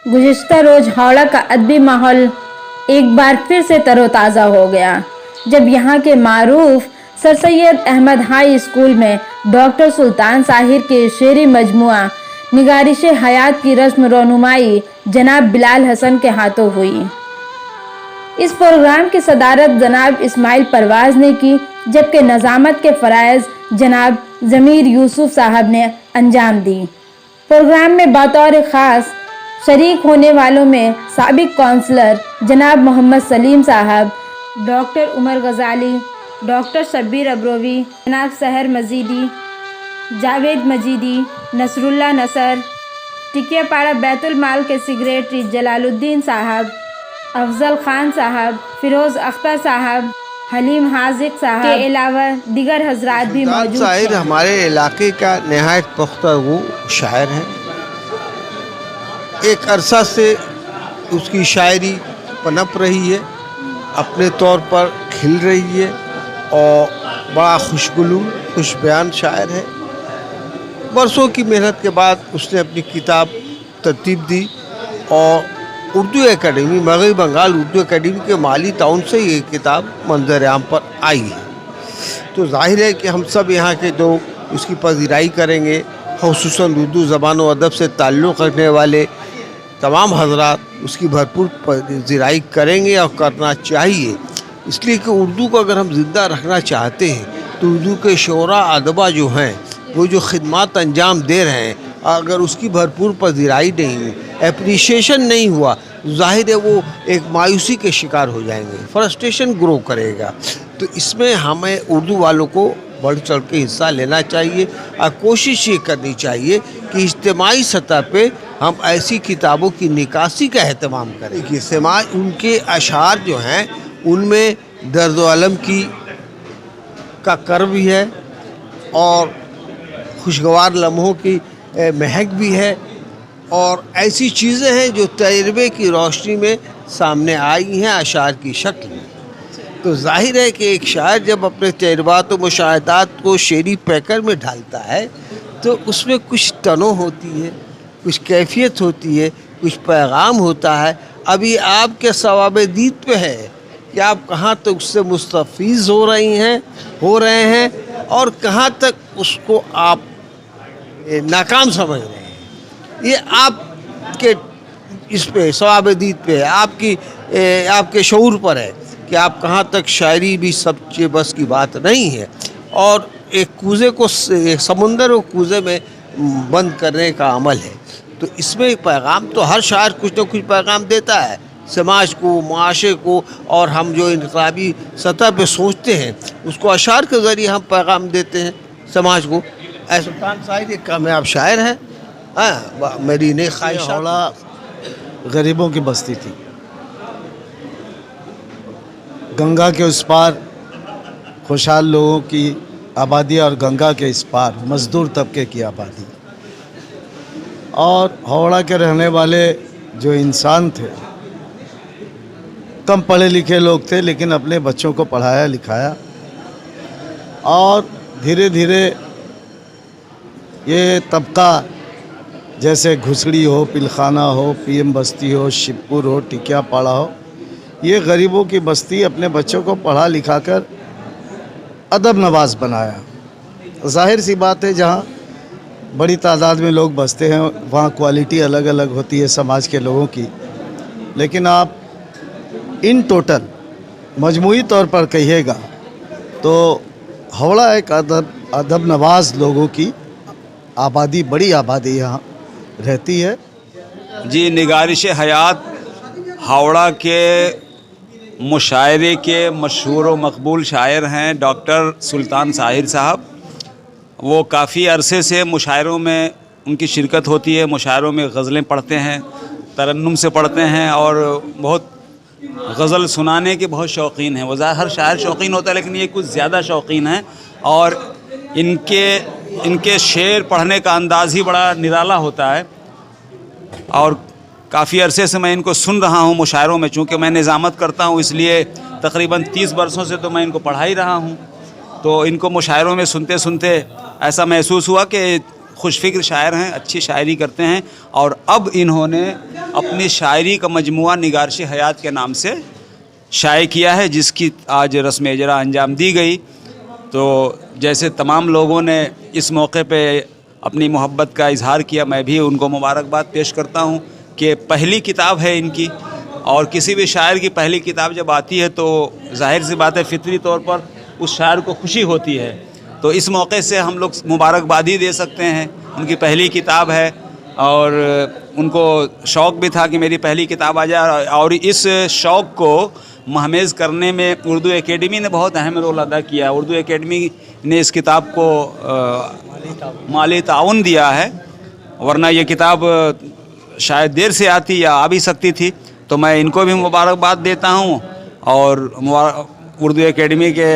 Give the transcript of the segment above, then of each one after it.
गुज़िश्ता रोज़ हावड़ा का अदबी माहौल एक बार फिर से तरोताज़ा हो गया जब यहाँ के मारूफ sir Syed Ahmad high school में डॉक्टर सुल्तान साहिर के शेरी मजमुआ निगारिश हयात की रस्म रोनुमाई जनाब बिलाल हसन के हाथों हुई। इस प्रोग्राम की सदारत जनाब इस्माइल परवाज ने की, जबकि नज़ामत के फ़राइज़ जनाब ज़मीर यूसुफ साहब ने अंजाम दी। प्रोग्राम में बतौर ख़ास शरीक होने वालों में साबिक काउंसलर जनाब मोहम्मद सलीम साहब, डॉक्टर उमर गज़ाली, डॉक्टर शब्बीर अब्रोवी, जनाब सहर मजीदी, जावेद मजीदी, नसरुल्ला नसर, टिकियापाड़ा बैतुल माल के सेक्रेटरी जलालुद्दीन साहब, अफजल खान साहब, फिरोज़ अख्तर साहब, हलीम हाजिक साहब के अलावा दिगर हजरात भी मौजूद शायर हमारे इलाके का नहायत पुख्ता वो शायर हैं। एक अरसा से उसकी शायरी पनप रही है, अपने तौर पर खिल रही है और बड़ा खुशगुलू खुश बयान शायर है। बरसों की मेहनत के बाद उसने अपनी किताब तरतीब दी और उर्दू एकेडमी, मगरबी बंगाल उर्दू एकेडमी के माली ताउन से ये किताब मंजर आम पर आई है। तो जाहिर है कि हम सब यहाँ के जो उसकी पजीराई करेंगे, खुसूसन उर्दू ज़बान व अदब से ताल्लुक़ रखने वाले तमाम हजरात उसकी भरपूर पजीराई करेंगे और करना चाहिए। इसलिए कि उर्दू को अगर हम ज़िंदा रखना चाहते हैं तो उर्दू के शोरा अदबा जो हैं वो जो खिदमत अंजाम दे रहे हैं, अगर उसकी भरपूर पजीराई नहीं हुई, एप्रिशिएशन नहीं हुआ, जाहिर है वो एक मायूसी के शिकार हो जाएंगे, फ्रस्ट्रेशन ग्रो करेगा। तो इसमें हमें उर्दू वालों को बढ़ चढ़ के हिस्सा लेना चाहिए और कोशिश ये करनी चाहिए कि इज्तिमाई सतह पे हम ऐसी किताबों की निकासी का अहतमाम करें कि समाज उनके अशार जो हैं उनमें दर्द अलम की का कर भी है और खुशगवार लम्हों की महक भी है और ऐसी चीज़ें हैं जो तजर्बे की रोशनी में सामने आई हैं अशार की शक्ल में। तो जाहिर है कि एक शायर जब अपने तजर्बात व मुशाहदात को शेरी पैकर में ढालता है तो उसमें कुछ तनो होती है, कुछ कैफियत होती है, कुछ पैगाम होता है। अभी आपके सवाब दीद पे है कि आप कहाँ तक उससे मुस्तफ़ीज़ हो रहे हैं और कहाँ तक उसको आप नाकाम समझ रहे हैं। ये आपके इस पे सवाब दीद पे है, आपके शऊर पर है कि आप कहाँ तक शायरी भी सबके बस की बात नहीं है और एक कूज़े को एक समुंदर को कूज़े में बंद करने का अमल है। तो इसमें पैगाम तो हर शायर कुछ न कुछ पैगाम देता है समाज को, मुआशरे को, और हम जो इनकलाबी सतह पे सोचते हैं उसको अशार के ज़रिए हम पैगाम देते हैं समाज को। सुल्तान साहिर एक कामयाब शायर है। हाँ, मेरी नेक ख्वाहिश हावड़ा गरीबों की बस्ती थी, गंगा के उस पार खुशहाल लोगों की आबादी और गंगा के इस पार मज़दूर तबके की आबादी। और हावड़ा के रहने वाले जो इंसान थे कम पढ़े लिखे लोग थे, लेकिन अपने बच्चों को पढ़ाया लिखाया और धीरे धीरे ये तबका जैसे घुसड़ी हो, पिलखाना हो, पीएम बस्ती हो, शिवपुर हो, टिकियापाड़ा हो, ये गरीबों की बस्ती अपने बच्चों को पढ़ा लिखा कर अदब नवाज बनाया। जाहिर सी बात है जहाँ बड़ी तादाद में लोग बसते हैं वहाँ क्वालिटी अलग अलग होती है समाज के लोगों की, लेकिन आप इन टोटल मजमूई तौर पर कहिएगा तो हावड़ा एक अदब नवाज लोगों की आबादी, बड़ी आबादी यहाँ रहती है। जी, निगारिश हयात हावड़ा के मुशायरे के मशहूर व मकबूल शायर हैं डॉक्टर सुल्तान साहिर साहब। वो काफ़ी अरसे से मुशायरों में उनकी शिरकत होती है, मुशायरों में गज़लें पढ़ते हैं, तरन्नुम से पढ़ते हैं और बहुत गज़ल सुनाने के बहुत शौकीन हैं। वो हर शायर शौकीन होता है लेकिन ये कुछ ज़्यादा शौकीन हैं और इनके शेर पढ़ने का अंदाज़ ही बड़ा निराला होता है। और काफ़ी अरसे से मैं इनको सुन रहा हूँ मुशायरों में, चूँकि मैं निज़ामत करता हूँ इसलिए तकरीबन 30 बरसों से तो मैं इनको पढ़ा ही रहा हूँ। तो इनको मुशायरों में सुनते सुनते ऐसा महसूस हुआ कि खुशफ़िक्र शायर हैं, अच्छी शायरी करते हैं और अब इन्होंने अपनी शायरी का मजमुआ निगारिश हयात के नाम से शाये किया है, जिसकी आज रस्म इजरा अंजाम दी गई। तो जैसे तमाम लोगों ने इस मौके पे अपनी मोहब्बत का इजहार किया, मैं भी उनको मुबारकबाद पेश करता हूँ कि पहली किताब है इनकी, और किसी भी शायर की पहली किताब जब आती है तो जाहिर सी बात है फितरी तौर पर उस शायर को खुशी होती है। तो इस मौके से हम लोग मुबारकबादी दे सकते हैं, उनकी पहली किताब है और उनको शौक़ भी था कि मेरी पहली किताब आ जाए, और इस शौक़ को महमेज़ करने में उर्दू एकेडमी ने बहुत अहम रोल अदा किया। उर्दू एकेडमी ने इस किताब को माली ताउन दिया है, वरना ये किताब शायद देर से आती या आ भी सकती थी। तो मैं इनको भी मुबारकबाद देता हूँ और उर्दू एकेडमी के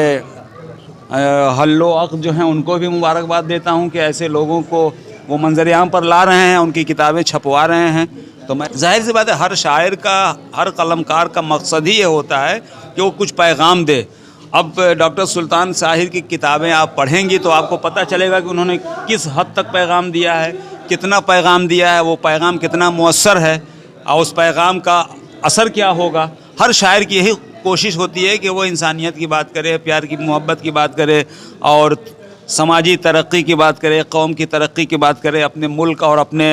हल्लो अक़ जो हैं उनको भी मुबारकबाद देता हूँ कि ऐसे लोगों को वो मंजर-ए-आम पर ला रहे हैं, उनकी किताबें छपवा रहे हैं। तो मैं जाहिर सी बात है हर शायर का, हर कलमकार का मकसद ही ये होता है कि वो कुछ पैगाम दे। अब डॉक्टर सुल्तान साहिर की किताबें आप पढ़ेंगी तो आपको पता चलेगा कि उन्होंने किस हद तक पैगाम दिया है, कितना पैगाम दिया है, वो पैगाम कितना मुअस्सर है और उस पैगाम का असर क्या होगा। हर शायर की यही कोशिश होती है कि वो इंसानियत की बात करे, प्यार की, मोहब्बत की बात करे और समाजी तरक्की की बात करे, कौम की तरक्की की बात करे, अपने मुल्क और अपने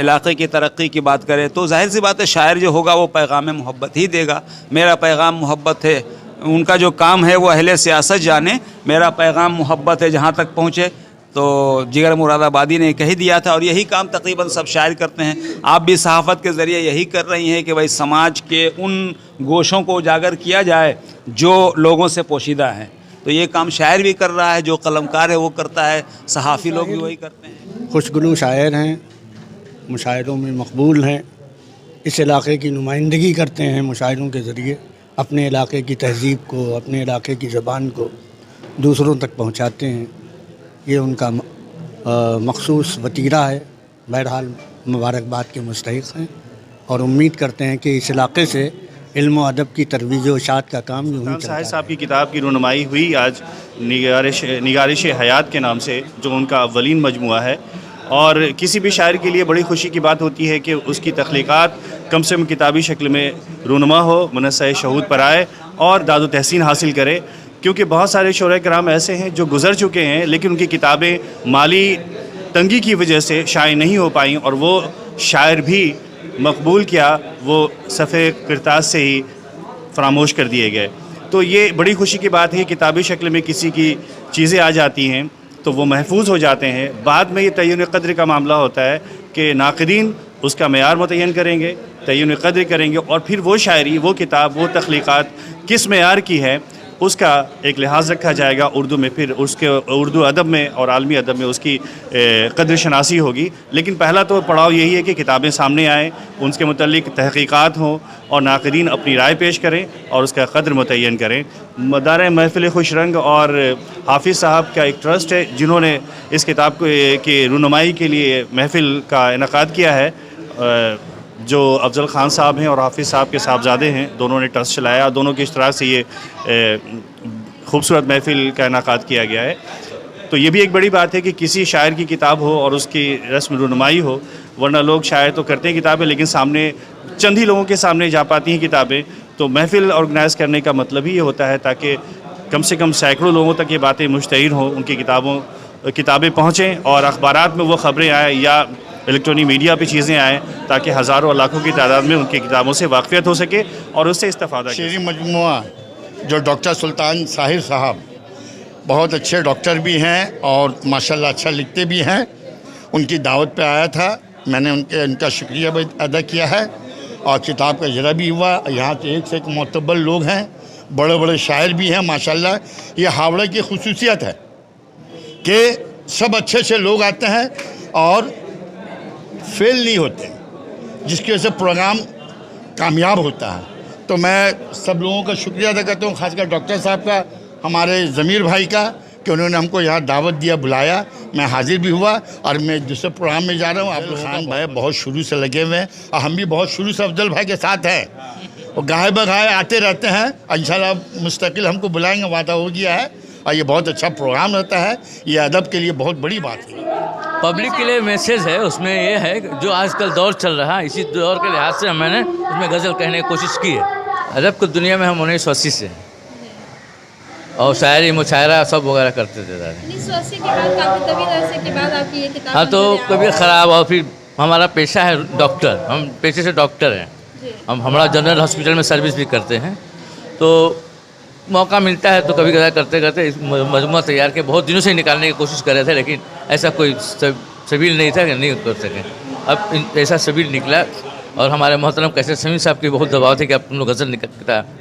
इलाके की तरक्की की बात करे। तो जाहिर सी बात है शायर जो होगा वो पैगाम मोहब्बत ही देगा। मेरा पैगाम मोहब्बत है, उनका जो काम है वो अहले सियासत जाने, मेरा पैगाम मोहब्बत है जहाँ तक पहुँचे। तो जिगर मुरादाबादी ने कह दिया था और यही काम तकरीबन सब शायर करते हैं। आप भी सहाफ़त के ज़रिए यही कर रही हैं कि भाई समाज के उन गोशों को उजागर किया जाए जो लोगों से पोशीदा हैं। तो ये काम शायर भी कर रहा है, जो कलमकार है वो करता है, सहाफ़ी लोग भी वही करते हैं। खुशगुलू शायर हैं, मुशायरों में मकबूल हैं, इस इलाके की नुमाइंदगी करते हैं मुशायरों के ज़रिए, अपने इलाके की तहज़ीब को, अपने इलाके की ज़बान को दूसरों तक पहुँचाते हैं। ये उनका मखसूस वतीरा है। बहरहाल मुबारकबाद के मुस्तहिक़ हैं और उम्मीद करते हैं कि इस इलाके से इल्म व अदब की तरवीज व इशाअत का काम यूँ ही चलता साहिर साहब की किताब की रुनमाई हुई आज निगारिश हयात के नाम से, जो उनका अव्वलीन मजमुआ है। और किसी भी शायर के लिए बड़ी खुशी की बात होती है कि उसकी तख्लीक़ात कम से कम किताबी शक्ल में रुनमा हो, मुनस्सह शहूद पर आए और दाद व तहसीन हासिल करे। क्योंकि बहुत सारे शोरा कराम ऐसे हैं जो गुज़र चुके हैं लेकिन उनकी किताबें माली तंगी की वजह से शाये नहीं हो पाई और वो शायर भी मकबूल किया, वो सफ़े किरतास से ही फरामोश कर दिए गए। तो ये बड़ी खुशी की बात है कि किताबी शक्ल में किसी की चीज़ें आ जाती हैं तो वो महफूज हो जाते हैं। बाद में ये तय्युन क़द्र का मामला होता है कि नाक़दीन उसका मेयार मुतय्यन करेंगे, तय्युन क़द्र करेंगे और फिर वो शायरी, वो किताब, वो तख्लीक़ात किस मेयार की है उसका एक लिहाज रखा जाएगा। उर्दू में फिर उसके उर्दू अदब में और आलमी अदब में उसकी कद्र शनासी होगी। लेकिन पहला तो पड़ाव यही है कि किताबें सामने आएँ, उनके मुतल्लिक़ तहक़ीक़ात हों और नाक़दीन अपनी राय पेश करें और उसका कद्र मुतय्यन करें। मदार महफ़िल खुश रंग और हाफिज़ साहब का एक ट्रस्ट है जिन्होंने इस किताब को की रुनमाई के लिए महफ़िल का इनक़ाद किया है। जो अफ़ज़ल ख़ान साहब हैं और हाफिज़ साहब के साहबजादे हैं, दोनों ने ट्रस्ट चलाया, दोनों के इश्तराक से ये खूबसूरत महफ़िल का इनक़ाद किया गया है। तो ये भी एक बड़ी बात है कि किसी शायर की किताब हो और उसकी रस्म रुनमाई हो, वरना लोग शायर तो करते हैं किताबें लेकिन सामने चंद ही लोगों के सामने जा पाती हैं किताबें। तो महफ़िल ऑर्गेनाइज़ करने का मतलब ही ये होता है ताकि कम से कम सैकड़ों लोगों तक ये बातें मुश्तहिर हों, उनकी किताबें पहुँचें और अखबारात में वो ख़बरें आएँ या इलेक्ट्रॉनिक मीडिया पे चीज़ें आएँ ताकि हज़ारों लाखों की तादाद में उनकी किताबों से वाक़फ़ियत हो सके और उससे इस्तेफ़ादा। शेरी मजमुआ जो डॉक्टर सुल्तान साहिर साहब बहुत अच्छे डॉक्टर भी हैं और माशाल्लाह अच्छा लिखते भी हैं, उनकी दावत पे आया था, मैंने उनका शुक्रिया भी अदा किया है और किताब का इजरा भी हुआ। यहाँ के एक से एक मोतबर लोग हैं, बड़े बड़े शायर भी हैं माशाल्लाह। ये हावड़ा की खुसूसियत है कि सब अच्छे अच्छे लोग आते हैं और फेल नहीं होते, जिसकी वजह से प्रोग्राम कामयाब होता है। तो मैं सब लोगों का शुक्रिया अदा करता हूँ, ख़ासकर डॉक्टर साहब का, हमारे ज़मीर भाई का, कि उन्होंने हमको यहाँ दावत दिया, बुलाया, मैं हाजिर भी हुआ और मैं दूसरे प्रोग्राम में जा रहा हूँ। आप खान भाई बहुत शुरू से लगे हुए हैं और हम भी बहुत शुरू से अफजल भाई के साथ हैं और गाहे बगाहे आते रहते हैं। इंशाल्लाह मुस्तकिल हमको बुलाएंगे, वादा हो गया है और ये बहुत अच्छा प्रोग्राम रहता है। ये अदब के लिए बहुत बड़ी बात है। पब्लिक के लिए मैसेज है, उसमें ये है कि जो आजकल दौर चल रहा है, इसी दौर के लिहाज से मैंने उसमें गज़ल कहने की कोशिश की है। अरब की दुनिया में हम 1980 से हैं और शायरी मुशायरा सब वगैरह करते थे दादा। 1980 के बाद काफ़ी तभी अरसे के बाद आपकी ये किताब हाँ, तो नज़र कभी आई। ख़राब और फिर हमारा पेशा है डॉक्टर, हम पेशे से डॉक्टर हैं। जी। हम हमारा जनरल हॉस्पिटल में सर्विस भी करते हैं, तो मौका मिलता है तो कभी कभी करते करते इस मजमूआ तैयार के बहुत दिनों से निकालने की कोशिश कर रहे थे, लेकिन ऐसा कोई सबील नहीं था कि नहीं कर सके। अब ऐसा सबील निकला और हमारे मोहतरम कैसे समीर साहब की बहुत दबाव थे कि आप तुम लोग गज़ल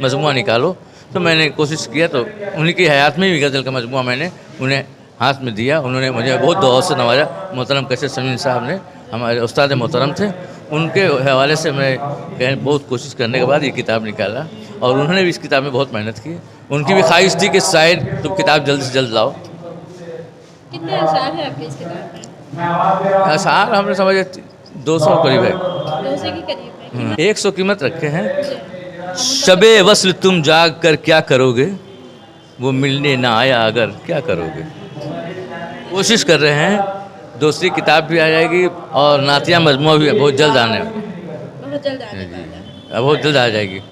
मजमूआ निकालो, तो मैंने कोशिश किया। तो उन्हीं की हयात में भी गज़ल का मजमूआ मैंने उन्हें हाथ में दिया। उन्होंने मुझे बहुत दुआ से नवाजा। मोहतरम कैसे समीर साहब ने हमारे उस्ताद मोहतरम थे, उनके हवाले से मैं बहुत कोशिश करने के बाद ये किताब निकाला और उन्होंने भी इस किताब में बहुत मेहनत की। उनकी भी ख्वाहिश थी कि शायद तुम किताब जल्द से जल्द लाओ। कितने अशार हैं आपके इस किताब में? अशार हमने समझे 200 करीब है। 200 के करीब है। 100 कीमत रखे हैं। शबे वस्ल तुम जाग कर क्या करोगे, वो मिलने ना आया अगर क्या करोगे। कोशिश कर रहे हैं, दूसरी किताब भी आ जाएगी और नातिया मजमूआ भी बहुत जल्द आने वाला है। बहुत जल्द आने वाला है। बहुत जल्द आ जाएगी।